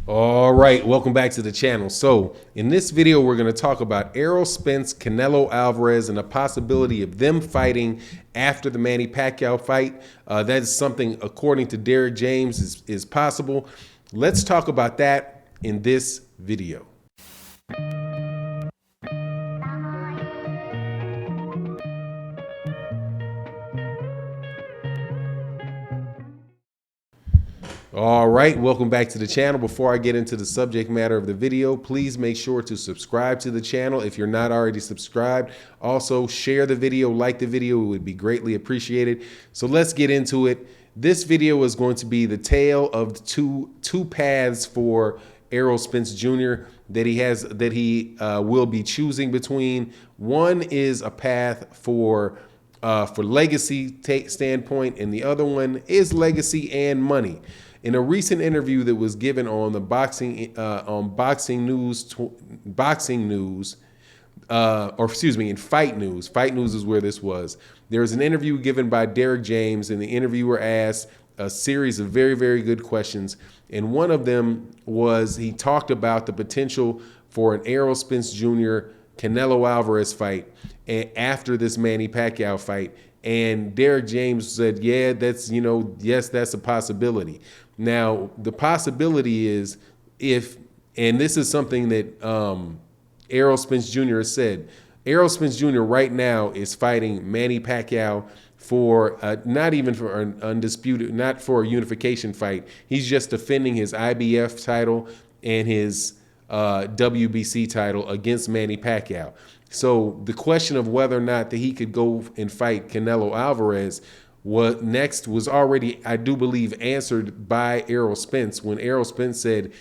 All right, welcome back to the channel. So in this video, we're going to talk about Errol Spence, Canelo Alvarez, and the possibility of them fighting after the Manny Pacquiao fight. That is something, according to Derrick James, is possible. Let's talk about that in this video. All right, welcome back to the channel. Before I get into the subject matter of the video, please make sure to subscribe to the channel if you're not already subscribed. Also, share the video, like the video, it would be greatly appreciated. So let's get into it. This video is going to be the tale of the two paths for Errol Spence Jr. that he will be choosing between. One is a path for legacy standpoint, and the other one is legacy and money. In a recent interview that was given on the boxing news, in Fight News. Fight News is where this was. There was an interview given by Derrick James, and the interviewer asked a series of very, very good questions. And one of them was, he talked about the potential for an Errol Spence Jr. Canelo Alvarez fight after this Manny Pacquiao fight. And Derrick James said, yeah, yes, that's a possibility. Now, the possibility is and this is something that Errol Spence Jr. has said. Errol Spence Jr. right now is fighting Manny Pacquiao for not even for an undisputed, not for a unification fight. He's just defending his IBF title and his WBC title against Manny Pacquiao. So the question of whether or not that he could go and fight Canelo Alvarez was already, I do believe, answered by Errol Spence when Errol Spence said,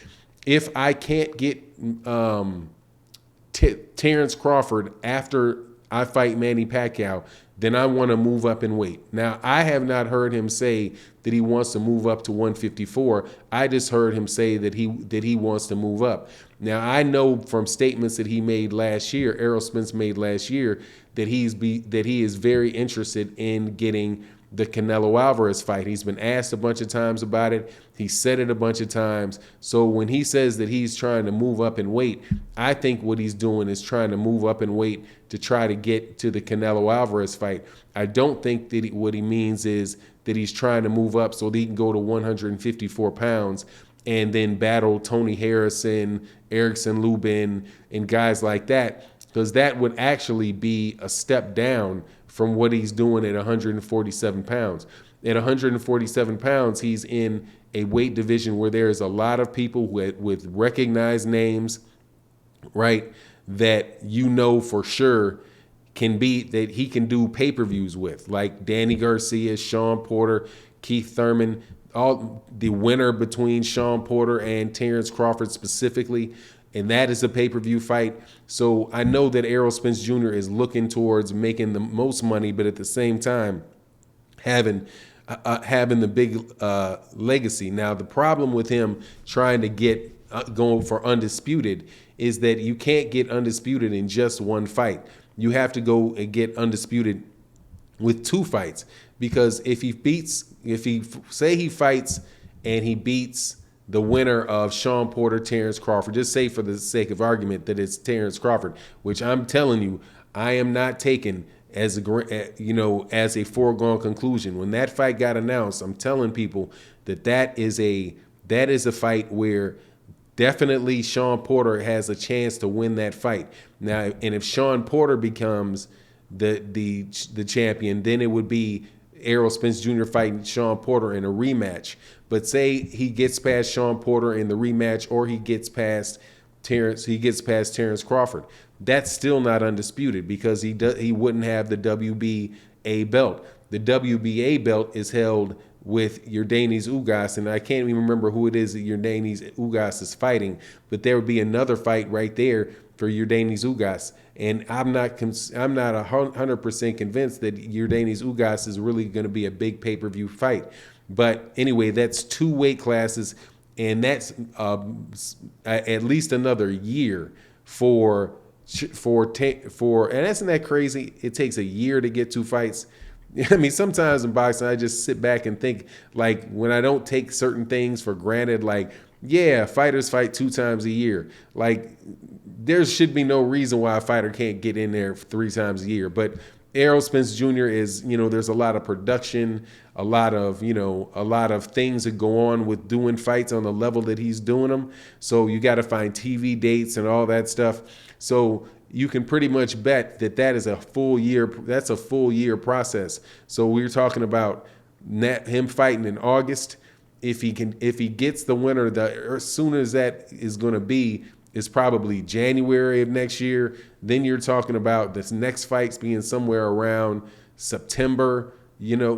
if I can't get Terence Crawford after I fight Manny Pacquiao, then I want to move up in weight. Now, I have not heard him say that he wants to move up to 154. I just heard him say that he wants to move up. Now, I know from statements that he made last year, Errol Spence made last year, that he is very interested in getting the Canelo Alvarez fight. He's been asked a bunch of times about it. He said it a bunch of times. So when he says that he's trying to move up in weight, I think what he's doing is trying to move up in weight to try to get to the Canelo Alvarez fight. I don't think that what he means is that he's trying to move up so that he can go to 154 pounds and then battle Tony Harrison, Erickson Lubin, and guys like that, because that would actually be a step down from what he's doing at 147 pounds. At 147 pounds, he's in a weight division where there's a lot of people with recognized names, right, that you know for sure that he can do pay-per-views with, like Danny Garcia, Sean Porter, Keith Thurman, all the winner between Sean Porter and Terence Crawford specifically. And that is a pay-per-view fight. So I know that Errol Spence Jr. is looking towards making the most money, but at the same time having the big legacy. Now, the problem with him trying to get going for undisputed is that you can't get undisputed in just one fight. You have to go and get undisputed with two fights, because if he fights and he beats the winner of Sean Porter, Terence Crawford, just say for the sake of argument that it's Terence Crawford, which I'm telling you, I am not taking as a foregone conclusion. When that fight got announced, I'm telling people that is a fight where definitely Sean Porter has a chance to win that fight. Now, and if Sean Porter becomes the champion, then it would be Errol Spence Jr. fighting Sean Porter in a rematch. But say he gets past Sean Porter in the rematch, or he gets past Terence Crawford, that's still not undisputed, because he wouldn't have the WBA belt. The WBA belt is held with Yordenis Ugas, and I can't even remember who it is that Yordenis Ugas is fighting, but there would be another fight right there for Yordenis Ugas. And I'm not 100% convinced that Yordenis Ugas is really going to be a big pay-per-view fight. But anyway, that's two weight classes, and that's at least another year and isn't that crazy? It takes a year to get two fights. I mean, sometimes in boxing, I just sit back and think, like, when I don't take certain things for granted, like Yeah, fighters fight 2 times a year. Like, there should be no reason why a fighter can't get in there 3 times a year. But Errol Spence Jr. is, there's a lot of production, a lot of things that go on with doing fights on the level that he's doing them. So you got to find TV dates and all that stuff. So you can pretty much bet that that is a full year. That's a full year process. So we're talking about him fighting in August. If he gets the winner, as soon as that is going to be is probably January of next year. Then you're talking about this next fights being somewhere around September,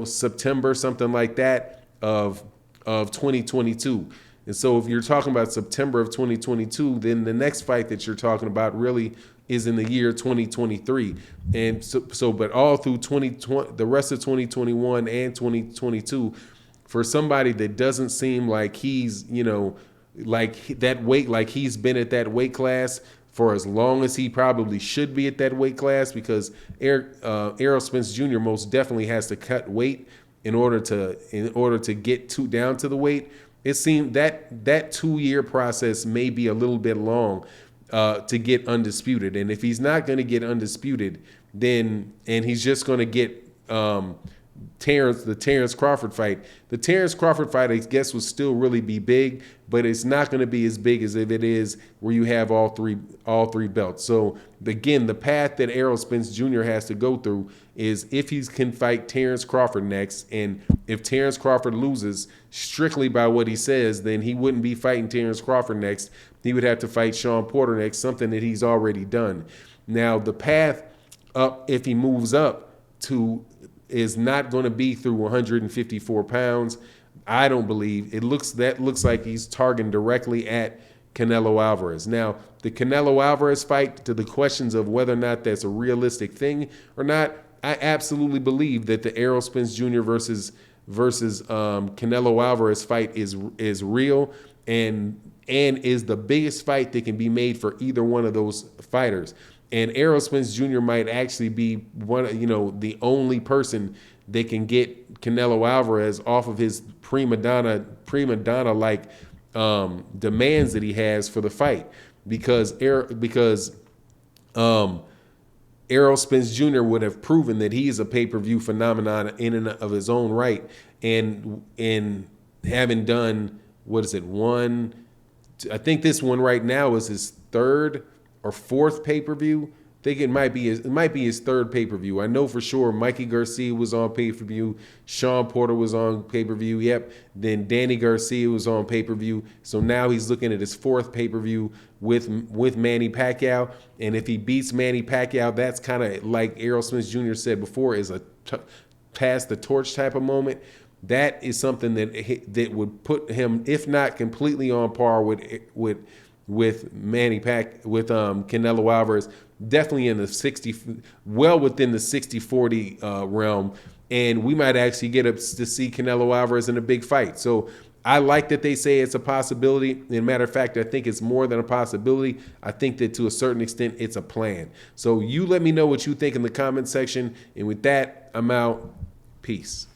September, something like that of 2022. And so if you're talking about September of 2022, then the next fight that you're talking about really is in the year 2023. And but all through 2020, the rest of 2021 and 2022, for somebody that doesn't seem like he's, like that weight, like he's been at that weight class for as long as he probably should be at that weight class, because Errol Spence Jr. most definitely has to cut weight in order to get down to the weight. It seemed that 2-year process may be a little bit long to get undisputed. And if he's not going to get undisputed, and he's just going to get the Terence Crawford fight. The Terence Crawford fight, I guess, will still really be big, but it's not going to be as big as if it is where you have all three belts. So again, the path that Errol Spence Jr. has to go through is if he can fight Terence Crawford next, and if Terence Crawford loses strictly by what he says, then he wouldn't be fighting Terence Crawford next. He would have to fight Sean Porter next, something that he's already done. Now, the path up, if he moves up to, is not going to be through 154 pounds. I don't believe it looks like he's targeting directly at Canelo Alvarez. Now, the Canelo Alvarez fight, to the questions of whether or not that's a realistic thing or not, I absolutely believe that the Errol Spence Jr. versus Canelo Alvarez fight is real and is the biggest fight that can be made for either one of those fighters. And Errol Spence Jr. might actually be the only person that can get Canelo Alvarez off of his prima donna like demands that he has for the fight, because Errol Spence Jr. would have proven that he is a pay-per-view phenomenon in and of his own right, and having done, what is it, I think this one right now is his third or fourth pay-per-view. I think it might be his third pay-per-view. I know for sure Mikey Garcia was on pay-per-view. Sean Porter was on pay-per-view. Yep. Then Danny Garcia was on pay-per-view. So now he's looking at his fourth pay-per-view with Manny Pacquiao. And if he beats Manny Pacquiao, that's kind of like Errol Spence Jr. said before, is a pass the torch type of moment. That is something that would put him, if not completely on par with Canelo Alvarez, definitely in the well within the 60-40 realm, and we might actually get to see Canelo Alvarez in a big fight. So I like that they say it's a possibility. As a matter of fact, I think it's more than a possibility. I think that to a certain extent, it's a plan. So you let me know what you think in the comment section, and with that, I'm out. Peace.